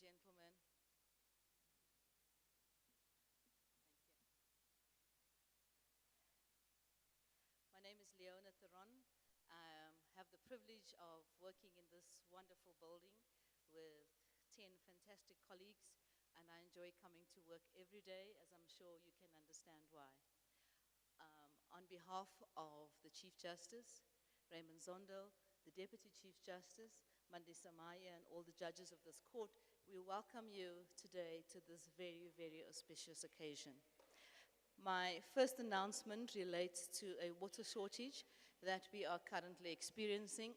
gentlemen. My name is Notre. I have the privilege of working in this wonderful building with 10 fantastic colleagues, and I enjoy coming to work every day, as I'm sure you can understand why. On behalf of the Chief Justice, Raymond Zondo, the Deputy Chief Justice, Mandisa Maya, and all the judges of this court, we welcome you today to this very, very auspicious occasion. My first announcement relates to a water shortage that we are currently experiencing.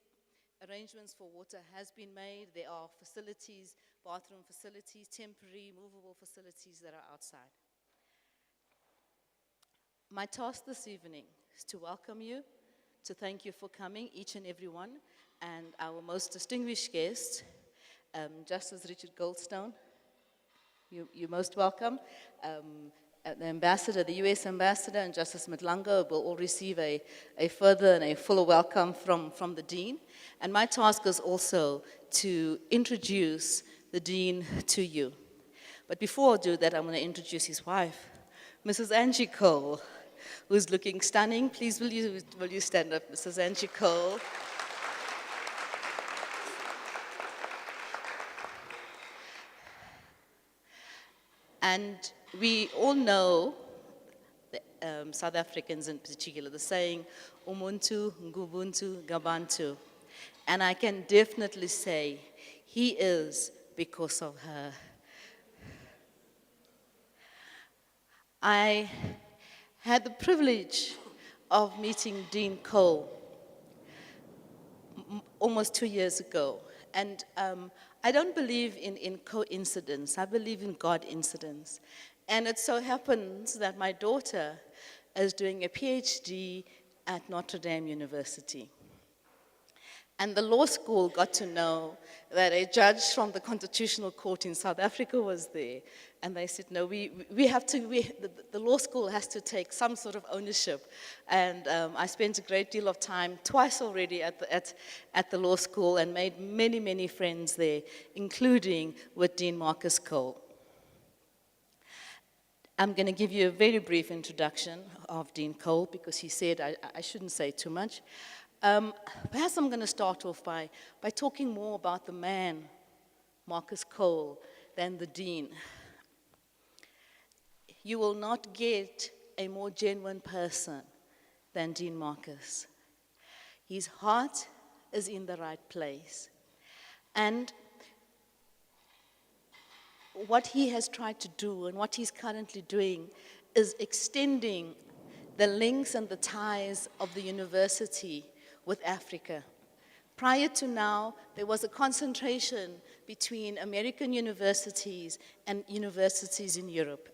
Arrangements for water has been made. There are facilities, bathroom facilities, temporary, movable facilities that are outside. My task this evening is to welcome you, to thank you for coming, each and every one, and our most distinguished guest, Justice Richard Goldstone. You're most welcome. The ambassador, the US ambassador, and Justice Madlanga will all receive a further and a fuller welcome from the Dean. And my task is also to introduce the Dean to you. But before I do that, I'm going to introduce his wife, Mrs. Angie Cole, who's looking stunning. Please, will you stand up, Mrs. Angie Cole? And we all know, South Africans in particular, the saying, Umuntu, Ngubuntu, Gabantu. And I can definitely say, he is because of her. I had the privilege of meeting Dean Cole almost 2 years ago. And I don't believe in coincidence. I believe in God incidents. And it so happens that my daughter is doing a PhD at Notre Dame University. And the law school got to know that a judge from the Constitutional Court in South Africa was there. And they said, no, the law school has to take some sort of ownership. And I spent a great deal of time, twice already, at the law school and made many, many friends there, including with Dean Marcus Cole. I'm going to give you a very brief introduction of Dean Cole because he said I shouldn't say too much. Perhaps I'm going to start off by talking more about the man, Marcus Cole, than the Dean. You will not get a more genuine person than Dean Marcus. His heart is in the right place. And what he has tried to do and what he's currently doing is extending the links and the ties of the university with Africa. Prior to now, there was a concentration between American universities and universities in Europe.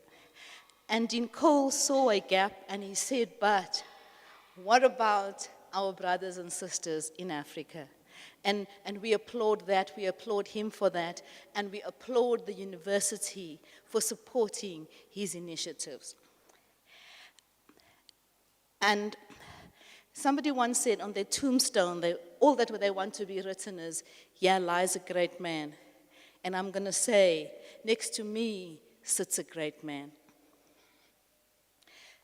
And Dean Cole saw a gap and he said, but what about our brothers and sisters in Africa? And we applaud that, we applaud him for that, and we applaud the university for supporting his initiatives. And somebody once said on their tombstone, all that they want to be written is, here lies a great man. And I'm going to say, next to me sits a great man.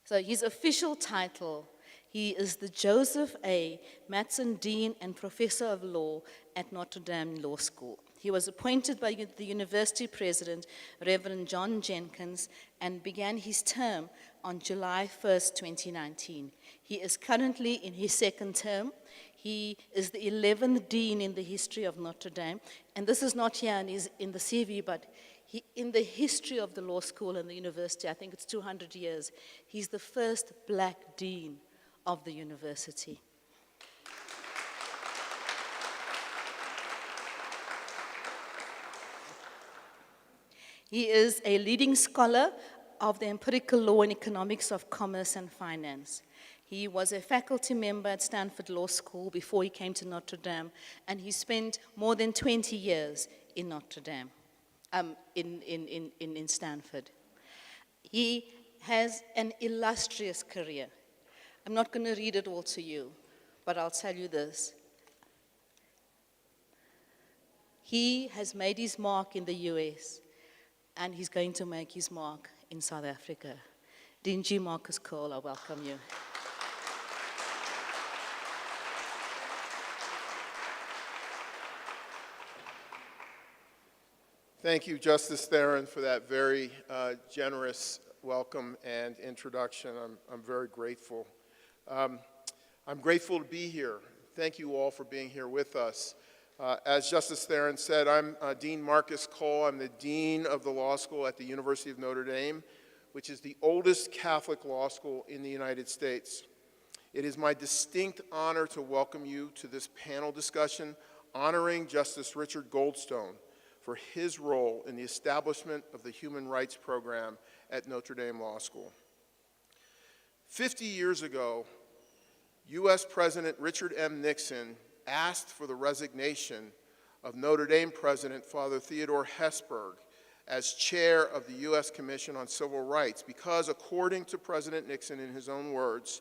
So his official title, he is the Joseph A. Matson Dean and Professor of Law at Notre Dame Law School. He was appointed by the university president, Reverend John Jenkins, and began his term on July 1st, 2019. He is currently in his second term. He is the 11th dean in the history of Notre Dame. And this is not here in the CV, but in the history of the law school and the university, I think it's 200 years, he's the first black dean of the university. He is a leading scholar of the empirical law and economics of commerce and finance. He was a faculty member at Stanford Law School before he came to Notre Dame, and he spent more than 20 years in Notre Dame, in Stanford. He has an illustrious career. I'm not going to read it all to you, but I'll tell you this. He has made his mark in the US, and he's going to make his mark in South Africa. Dingy Marcus Cole, I welcome you. Thank you, Justice Theron, for that very generous welcome and introduction. I'm very grateful. I'm grateful to be here. Thank you all for being here with us. As Justice Theron said, I'm Dean Marcus Cole. I'm the Dean of the Law School at the University of Notre Dame, which is the oldest Catholic law school in the United States. It is my distinct honor to welcome you to this panel discussion honoring Justice Richard Goldstone for his role in the establishment of the Human Rights Program at Notre Dame Law School. 50 years ago, U.S. President Richard M. Nixon asked for the resignation of Notre Dame President Father Theodore Hesburgh as chair of the U.S. Commission on Civil Rights because, according to President Nixon in his own words,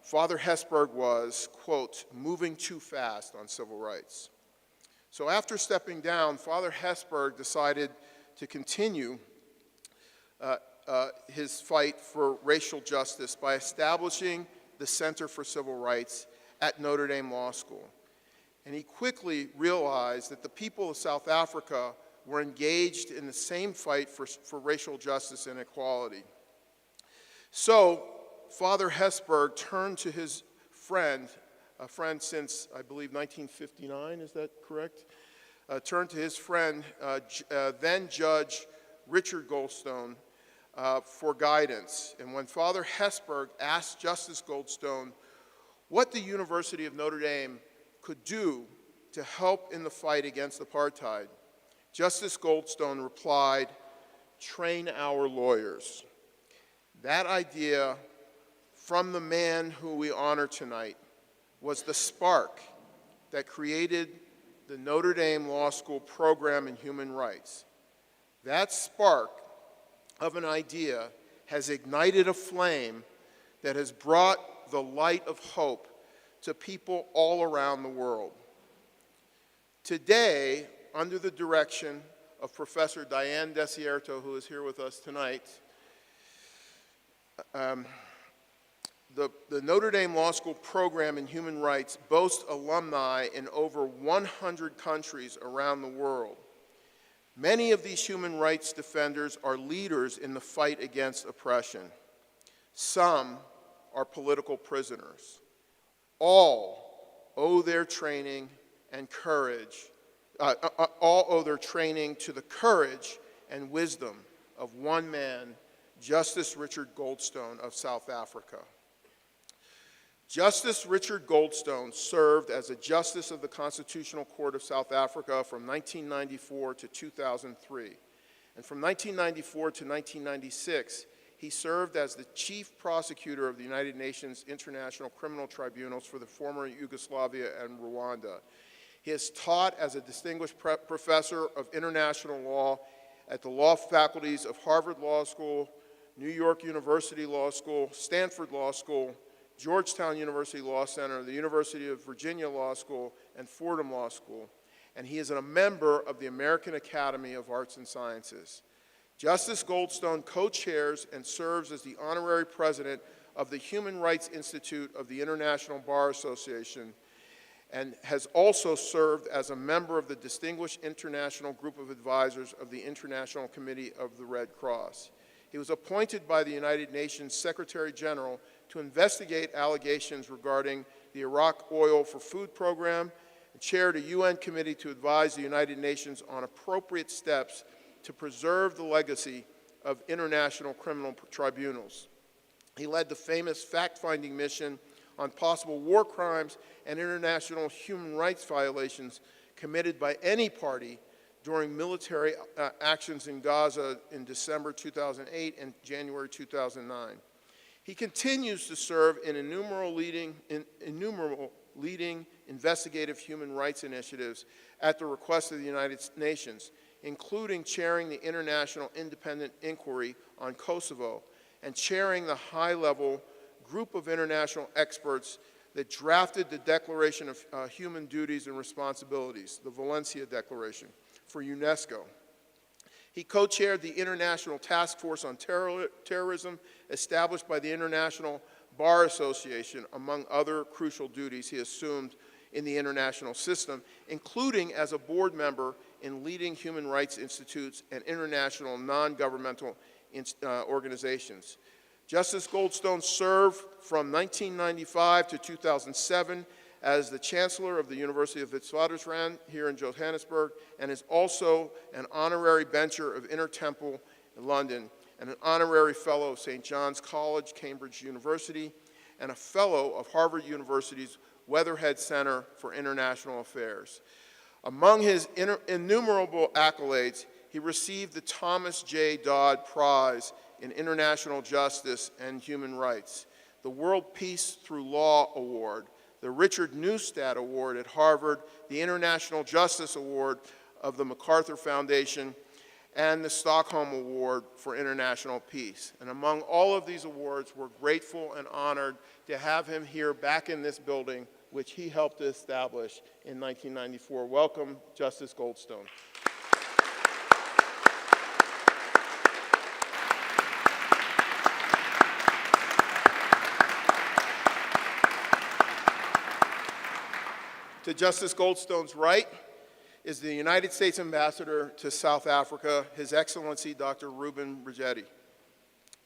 Father Hesburgh was, quote, moving too fast on civil rights. So after stepping down, Father Hesburgh decided to continue his fight for racial justice by establishing the Center for Civil Rights at Notre Dame Law School. And he quickly realized that the people of South Africa were engaged in the same fight for racial justice and equality. So Father Hesburgh turned to his friend, a friend since, I believe, 1959, is that correct? Turned to his friend, then Judge Richard Goldstone, for guidance. And when Father Hesburgh asked Justice Goldstone what the University of Notre Dame could do to help in the fight against apartheid, Justice Goldstone replied, train our lawyers. That idea from the man who we honor tonight was the spark that created the Notre Dame Law School program in human rights. That spark of an idea has ignited a flame that has brought the light of hope to people all around the world. Today, under the direction of Professor Diane Desierto, who is here with us tonight, the Notre Dame Law School program in human rights boasts alumni in over 100 countries around the world. Many of these human rights defenders are leaders in the fight against oppression. Some are political prisoners. All owe their training and courage, all owe their training to the courage and wisdom of one man, Justice Richard Goldstone of South Africa. Justice Richard Goldstone served as a Justice of the Constitutional Court of South Africa from 1994 to 2003. And from 1994 to 1996, he served as the Chief Prosecutor of the United Nations International Criminal Tribunals for the former Yugoslavia and Rwanda. He has taught as a distinguished professor of international law at the law faculties of Harvard Law School, New York University Law School, Stanford Law School, Georgetown University Law Center, the University of Virginia Law School, and Fordham Law School. And he is a member of the American Academy of Arts and Sciences. Justice Goldstone co-chairs and serves as the honorary president of the Human Rights Institute of the International Bar Association, and has also served as a member of the Distinguished International Group of Advisors of the International Committee of the Red Cross. He was appointed by the United Nations Secretary General to investigate allegations regarding the Iraq Oil for Food program, and chaired a UN committee to advise the United Nations on appropriate steps to preserve the legacy of international criminal tribunals. He led the famous fact-finding mission on possible war crimes and international human rights violations committed by any party during military actions in Gaza in December 2008 and January 2009. He continues to serve in innumerable leading investigative human rights initiatives at the request of the United Nations, including chairing the International Independent Inquiry on Kosovo and chairing the high-level group of international experts that drafted the Declaration of Human Duties and Responsibilities, the Valencia Declaration, for UNESCO. He co-chaired the International Task Force on Terrorism, established by the International Bar Association, among other crucial duties he assumed in the international system, including as a board member in leading human rights institutes and international non-governmental organizations. Justice Goldstone served from 1995 to 2007 as the Chancellor of the University of Witwatersrand here in Johannesburg, and is also an honorary bencher of Inner Temple in London, and an honorary fellow of St. John's College, Cambridge University, and a fellow of Harvard University's Weatherhead Center for International Affairs. Among his innumerable accolades, he received the Thomas J. Dodd Prize in International Justice and Human Rights, the World Peace Through Law Award, the Richard Neustadt Award at Harvard, the International Justice Award of the MacArthur Foundation, and the Stockholm Award for International Peace. And among all of these awards, we're grateful and honored to have him here back in this building, which he helped to establish in 1994. Welcome, Justice Goldstone. To Justice Goldstone's right is the United States Ambassador to South Africa, His Excellency Dr. Reuben Brigetti.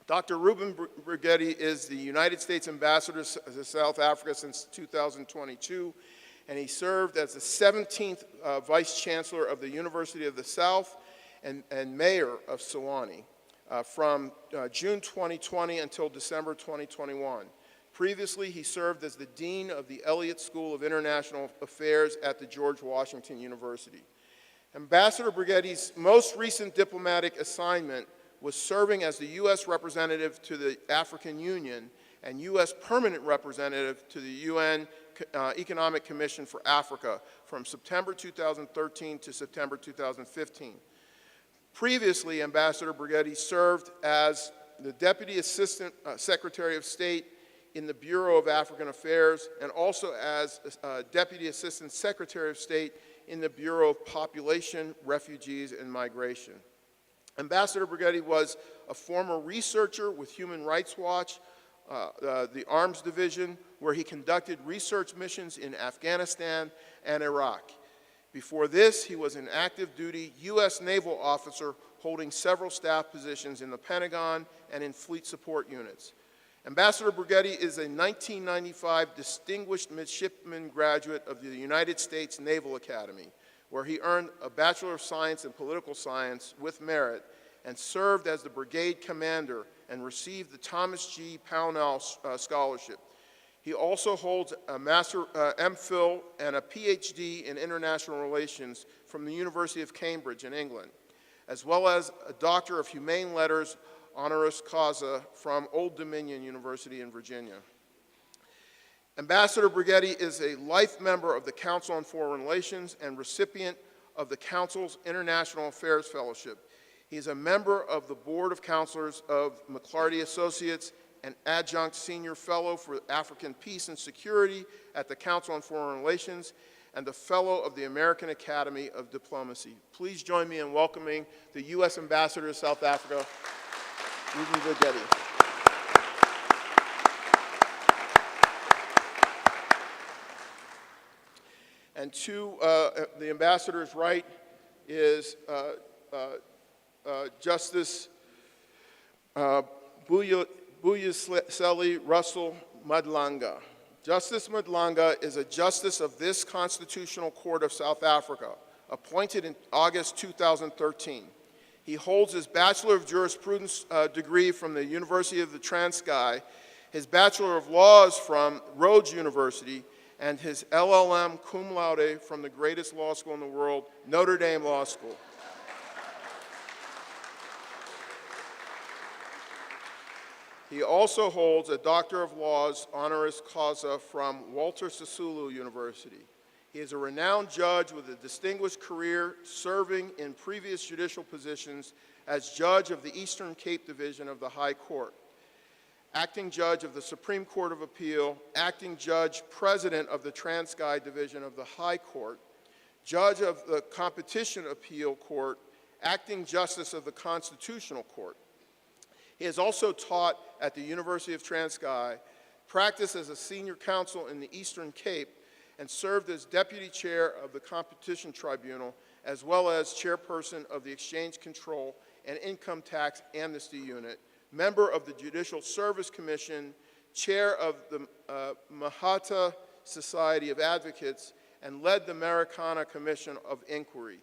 Dr. Reuben Brigetti is the United States Ambassador to South Africa since 2022, and he served as the 17th Vice Chancellor of the University of the South and Mayor of Sewanee from June 2020 until December 2021. Previously, he served as the Dean of the Elliott School of International Affairs at the George Washington University. Ambassador Brigetti's most recent diplomatic assignment was serving as the U.S. representative to the African Union and U.S. permanent representative to the UN Economic Commission for Africa from September 2013 to September 2015. Previously, Ambassador Brigetti served as the Deputy Assistant Secretary of State in the Bureau of African Affairs, and also as Deputy Assistant Secretary of State in the Bureau of Population, Refugees, and Migration. Ambassador Brigetti was a former researcher with Human Rights Watch, the Arms Division, where he conducted research missions in Afghanistan and Iraq. Before this, he was an active duty U.S. naval officer holding several staff positions in the Pentagon and in fleet support units. Ambassador Brigetti is a 1995 Distinguished Midshipman graduate of the United States Naval Academy, where he earned a Bachelor of Science in Political Science with merit and served as the brigade commander and received the Thomas G. Pownall Scholarship. He also holds a Master MPhil and a PhD in International Relations from the University of Cambridge in England, as well as a Doctor of Humane Letters honoris causa from Old Dominion University in Virginia. Ambassador Brigetti is a life member of the Council on Foreign Relations and recipient of the Council's International Affairs Fellowship. He is a member of the Board of Counselors of McLarty Associates, an adjunct senior fellow for African Peace and Security at the Council on Foreign Relations, and a fellow of the American Academy of Diplomacy. Please join me in welcoming the U.S. Ambassador to South Africa, Reuben Brigetti. And to the ambassador's right is Justice Buyiseli Russell Madlanga. Justice Madlanga is a justice of this Constitutional Court of South Africa, appointed in August 2013. He holds his Bachelor of Jurisprudence degree from the University of the Transkei, his Bachelor of Laws from Rhodes University, and his LLM cum laude from the greatest law school in the world, Notre Dame Law School. He also holds a Doctor of Laws honoris causa from Walter Sisulu University. He is a renowned judge with a distinguished career serving in previous judicial positions as judge of the Eastern Cape Division of the High Court. acting judge of the Supreme Court of Appeal, acting judge president of the Transguide Division of the High Court, judge of the Competition Appeal Court, acting justice of the Constitutional Court. He has also taught at the University of Transguide, practiced as a senior counsel in the Eastern Cape, and served as deputy chair of the Competition Tribunal, as well as chairperson of the Exchange Control and Income Tax Amnesty Unit, member of the Judicial Service Commission, chair of the Mahata Society of Advocates, and led the Americana Commission of Inquiry.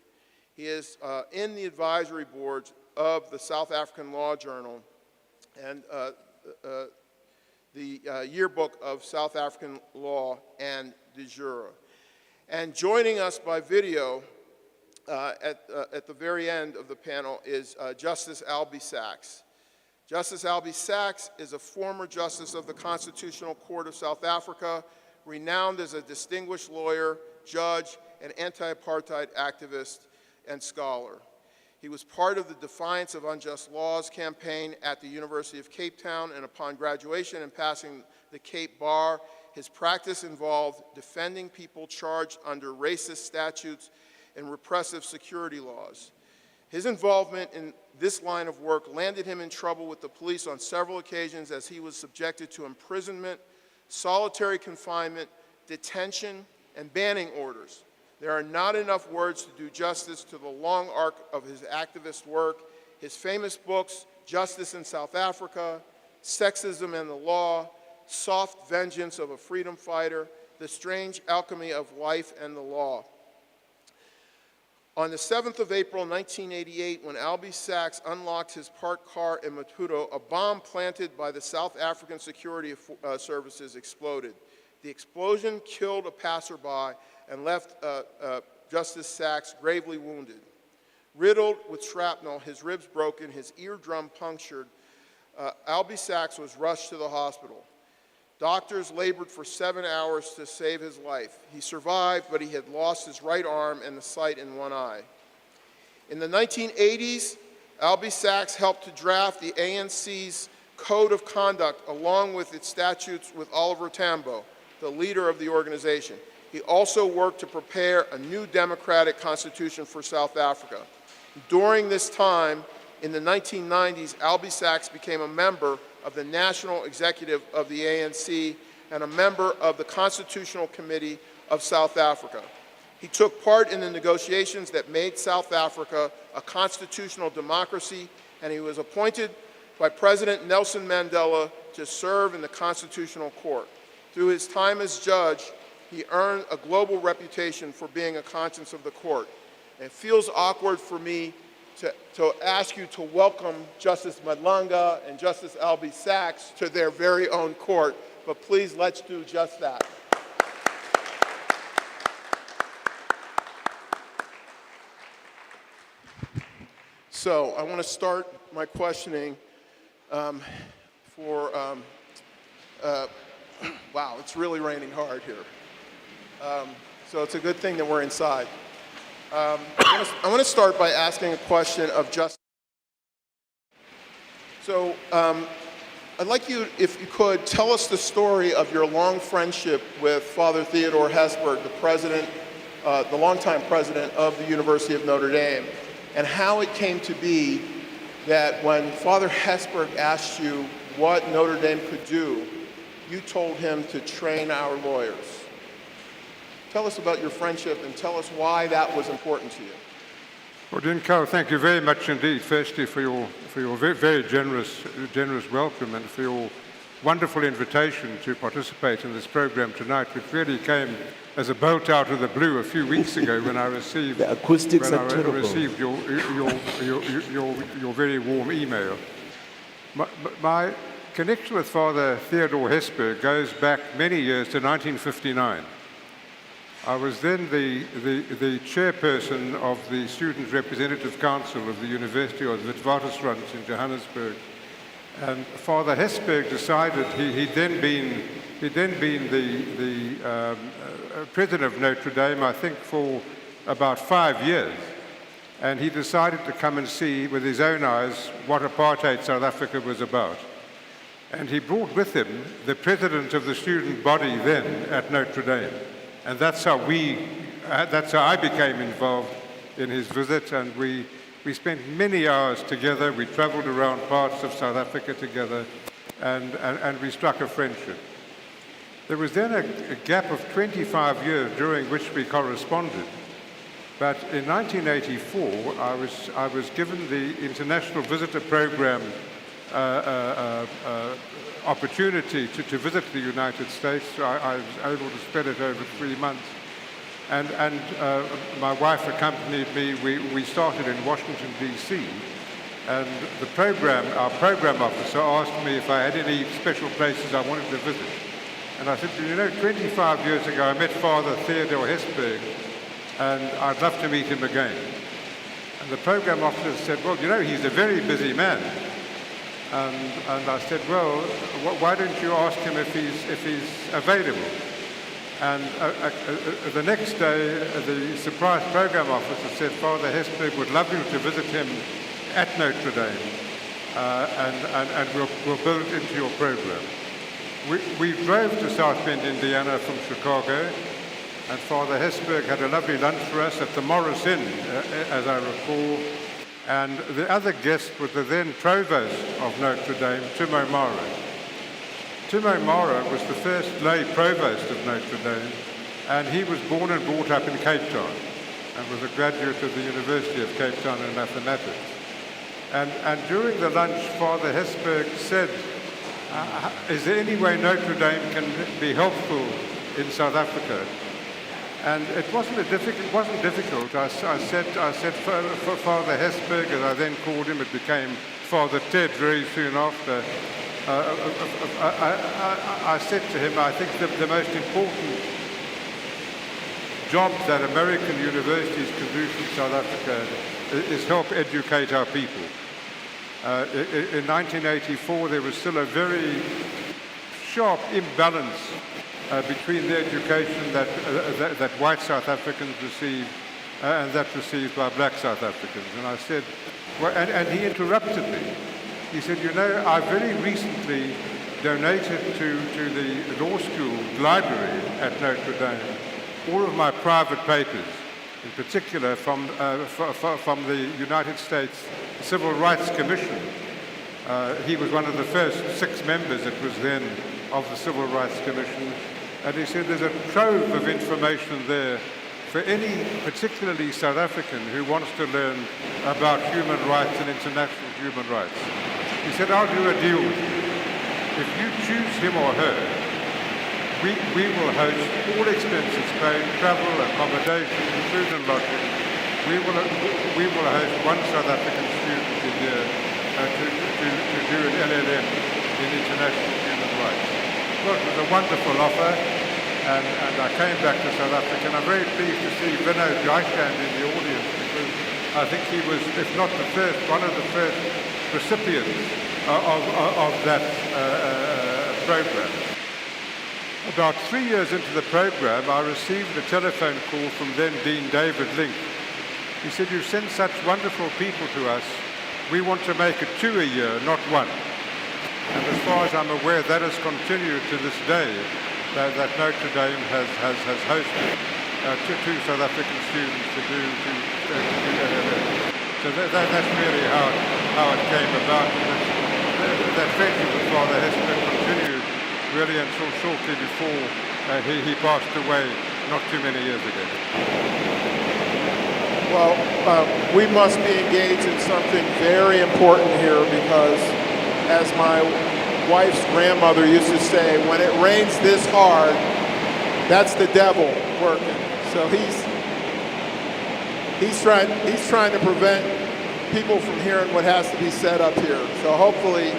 He is in the advisory boards of the South African Law Journal and the Yearbook of South African Law and de jure. And joining us by video at the very end of the panel is Justice Albie Sachs. Justice Albie Sachs is a former justice of the Constitutional Court of South Africa, renowned as a distinguished lawyer, judge, and anti-apartheid activist and scholar. He was part of the Defiance of Unjust Laws campaign at the University of Cape Town, and upon graduation and passing the Cape Bar, his practice involved defending people charged under racist statutes and repressive security laws. His involvement in this line of work landed him in trouble with the police on several occasions as he was subjected to imprisonment, solitary confinement, detention, and banning orders. There are not enough words to do justice to the long arc of his activist work. His famous books, Justice in South Africa, Sexism and the Law, Soft Vengeance of a Freedom Fighter, The Strange Alchemy of Life and the Law. On the 7th of April, 1988, when Albie Sachs unlocked his parked car in Maputo, a bomb planted by the South African Security Services exploded. The explosion killed a passerby and left Justice Sachs gravely wounded. Riddled with shrapnel, his ribs broken, his eardrum punctured, Albie Sachs was rushed to the hospital. Doctors labored for 7 hours to save his life. He survived, but he had lost his right arm and the sight in one eye. In the 1980s, Albie Sachs helped to draft the ANC's Code of Conduct along with its statutes with Oliver Tambo, the leader of the organization. He also worked to prepare a new democratic constitution for South Africa. During this time, in the 1990s, Albie Sachs became a member of the National Executive of the ANC and a member of the Constitutional Committee of South Africa. He took part in the negotiations that made South Africa a constitutional democracy, and he was appointed by President Nelson Mandela to serve in the Constitutional Court. Through his time as judge, he earned a global reputation for being a conscience of the court. And it feels awkward for me to ask you to welcome Justice Madlanga and Justice Albie Sachs to their very own court, but please let's do just that. So I want to start my questioning wow, it's really raining hard here. So it's a good thing that we're inside. I want to start by asking a question of justice. So I'd like you, if you could, tell us the story of your long friendship with Father Theodore Hesburgh, the president, the longtime president of the University of Notre Dame, and how it came to be that when Father Hesburgh asked you what Notre Dame could do, you told him to train our lawyers. Tell us about your friendship and tell us why that was important to you. Well, Dean Carroll, thank you very much indeed, firstly, for your very, very generous welcome and for your wonderful invitation to participate in this program tonight, which really came as a bolt out of the blue a few weeks ago when I received, the acoustics are terrible. Received your very warm email. My connection with Father Theodore Hesburgh goes back many years to 1959. I was then the chairperson of the Student Representative Council of the University of the Witwatersrand in Johannesburg. And Father Hesburgh decided, he'd then been the president of Notre Dame, I think, for about 5 years. And he decided to come and see with his own eyes what apartheid South Africa was about. And he brought with him the president of the student body then at Notre Dame. And that's how I became involved in his visit, and we spent many hours together. We traveled around parts of South Africa together, and we struck a friendship. There was then a gap of 25 years during which we corresponded. But in 1984, I was given the International Visitor Program opportunity to visit the United States. I was able to spread it over 3 months. And my wife accompanied me. We started in Washington, D.C., and our program officer asked me if I had any special places I wanted to visit. And I said, 25 years ago I met Father Theodore Hesburgh, and I'd love to meet him again. And the program officer said, well, he's a very busy man. And I said, well, why don't you ask him if he's available? And the next day, the surprise program officer said Father Hesburgh would love you to visit him at Notre Dame, and we'll build it into your program. We drove to South Bend, Indiana from Chicago, and Father Hesburgh had a lovely lunch for us at the Morris Inn, as I recall. And the other guest was the then provost of Notre Dame, Tim O'Mara. Tim O'Mara was the first lay provost of Notre Dame, and he was born and brought up in Cape Town and was a graduate of the University of Cape Town in mathematics. And during the lunch, Father Hesburgh said, is there any way Notre Dame can be helpful in South Africa? And it wasn't difficult. I said for Father Hesburgh, as I then called him, it became Father Ted very soon after. I said to him, I think the most important job that American universities can do from South Africa is help educate our people. In 1984, there was still a very sharp imbalance between the education that white South Africans received and that received by black South Africans. And I said, well, and he interrupted me. He said, I very recently donated to the law school library at Notre Dame all of my private papers, in particular from the United States Civil Rights Commission. He was one of the first 6 members, it was then, of the Civil Rights Commission. And he said there's a trove of information there for any particularly South African who wants to learn about human rights and international human rights. He said, I'll do a deal with you. If you choose him or her, we will host all expenses paid, travel, accommodation, food and lodging. We will host one South African student a year to do an LLM in international human rights. Well, it was a wonderful offer, and I came back to South Africa, and I'm very pleased to see Vinod Jaishand in the audience, because I think he was, if not the first, one of the first recipients of that program. About 3 years into the program, I received a telephone call from then Dean David Link. He said, you send such wonderful people to us, we want to make it 2 a year, not 1. And as far as I'm aware, that has continued to this day, that Notre Dame has hosted 2 South African students to do LLM. So that's really how it came about. That friendship with Father Hesburgh continued really until shortly before he passed away not too many years ago. Well, we must be engaged in something very important here, because as my wife's grandmother used to say, when it rains this hard, that's the devil working. So he's trying to prevent people from hearing what has to be said up here. So hopefully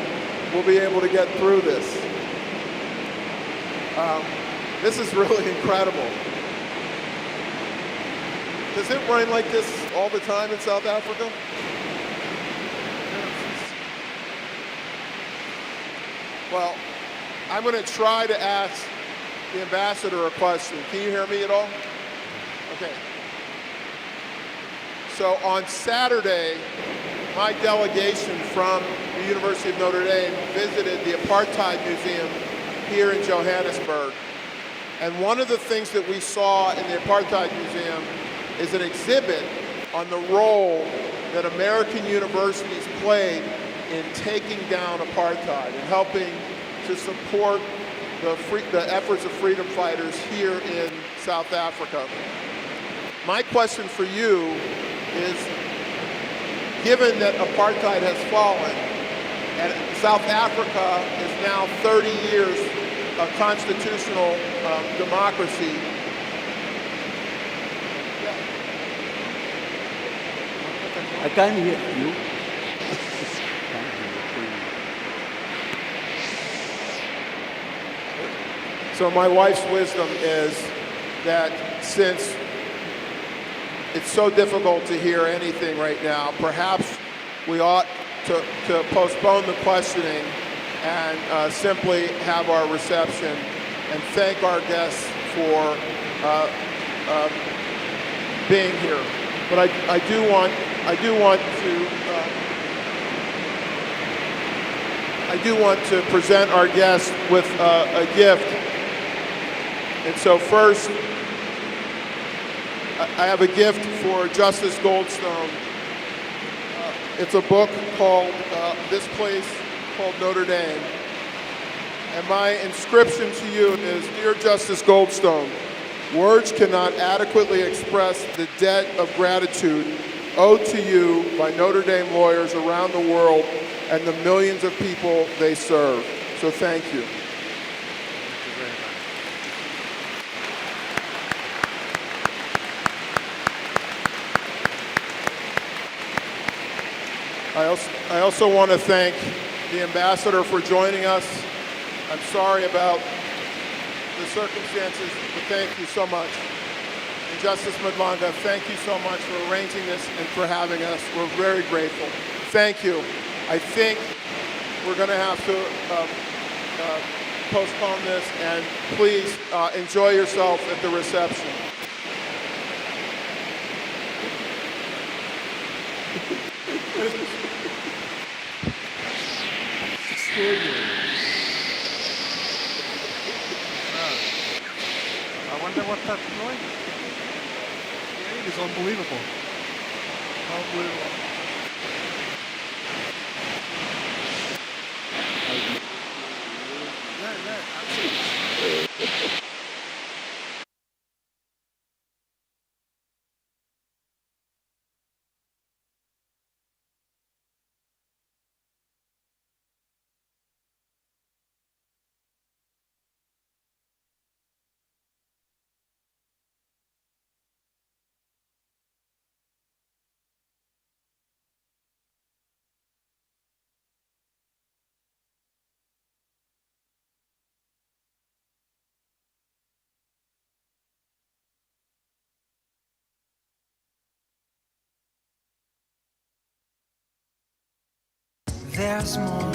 we'll be able to get through this. This is really incredible. Does it rain like this all the time in South Africa? Well, I'm going to try to ask the ambassador a question. Can you hear me at all? Okay. So on Saturday, my delegation from the University of Notre Dame visited the Apartheid Museum here in Johannesburg. And one of the things that we saw in the Apartheid Museum is an exhibit on the role that American universities played in taking down apartheid and helping to support the efforts of freedom fighters here in South Africa. My question for you is, given that apartheid has fallen and South Africa is now 30 years of constitutional democracy, I can't hear you. So my wife's wisdom is that since it's so difficult to hear anything right now, perhaps we ought to postpone the questioning and simply have our reception and thank our guests for being here. But I do want to present our guests with a gift. And so first, I have a gift for Justice Goldstone. It's a book called This Place Called Notre Dame. And my inscription to you is, Dear Justice Goldstone, words cannot adequately express the debt of gratitude owed to you by Notre Dame lawyers around the world and the millions of people they serve. So thank you. I also want to thank the ambassador for joining us. I'm sorry about the circumstances, but thank you so much. And Justice Madlanga, thank you so much for arranging this and for having us. We're very grateful. Thank you. I think we're going to have to postpone this, and please enjoy yourself at the reception. I wonder what that's like. It is unbelievable. Unbelievable. Yeah, absolutely. There's more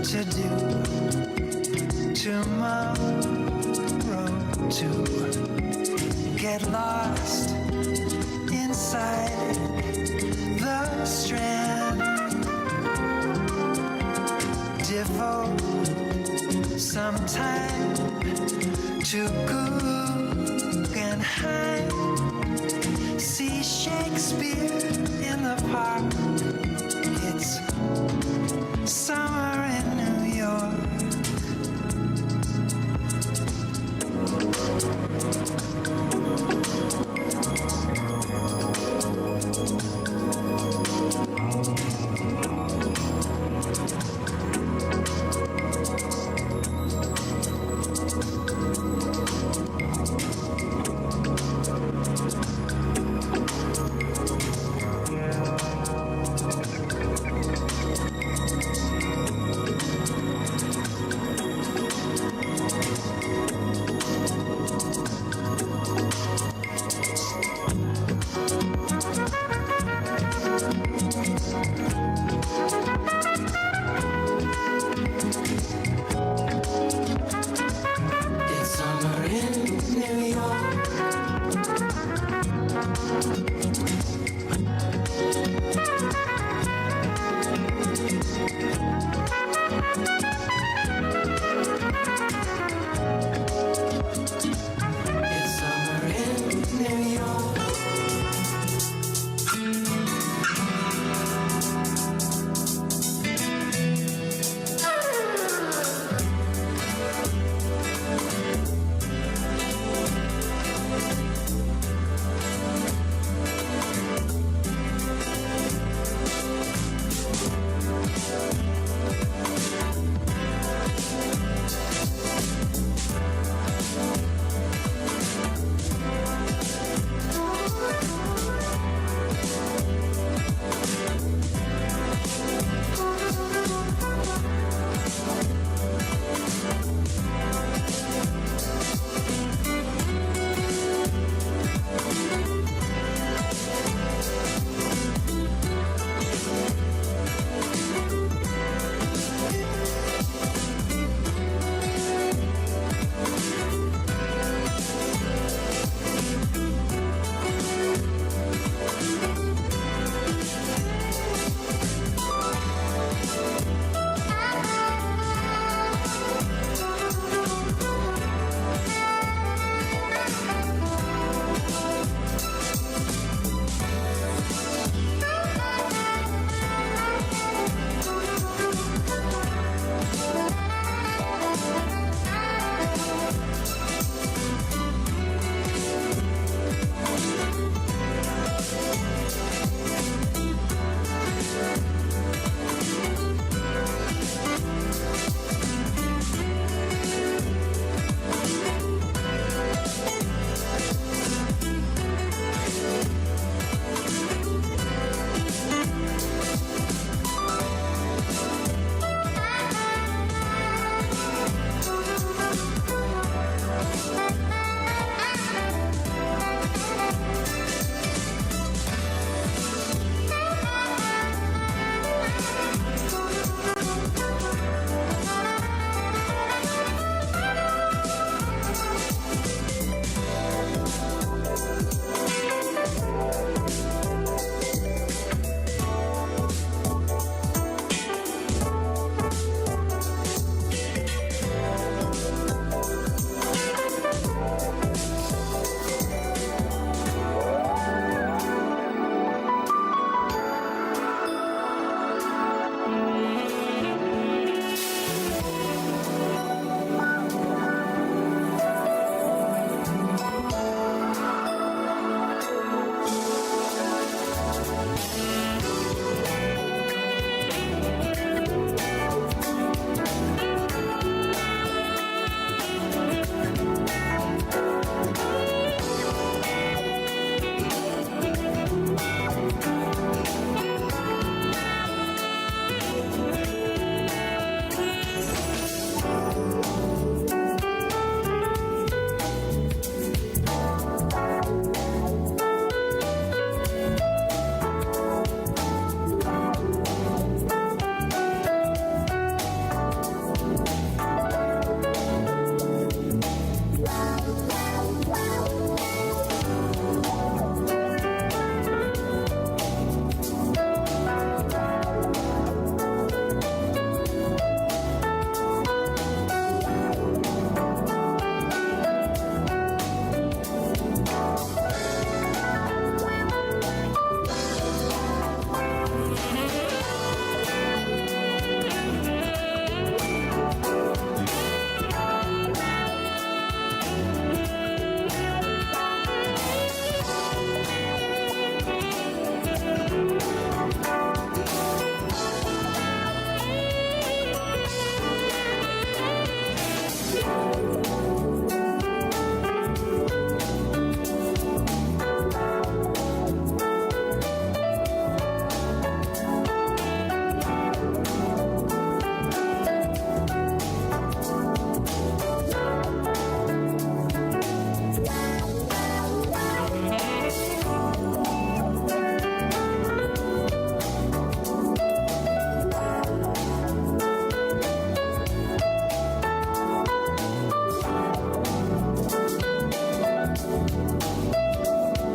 to do tomorrow, to get lost inside the Strand, devote some time to Guggenheim, see Shakespeare in the park. It's summer in New York.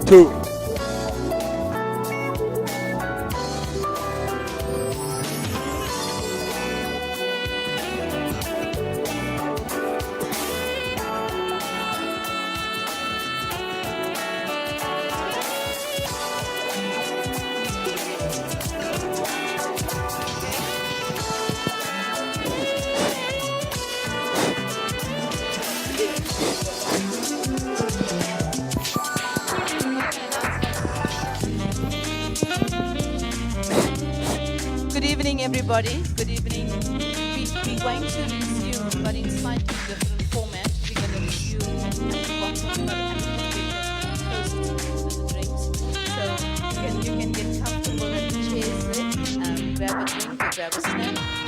2. Good evening, everybody. Good evening. We're going to resume, but in slightly different format. We're going to resume at the bottom, but closer to the drinks. So you can get comfortable at the chairs there, grab a drink or grab a snack.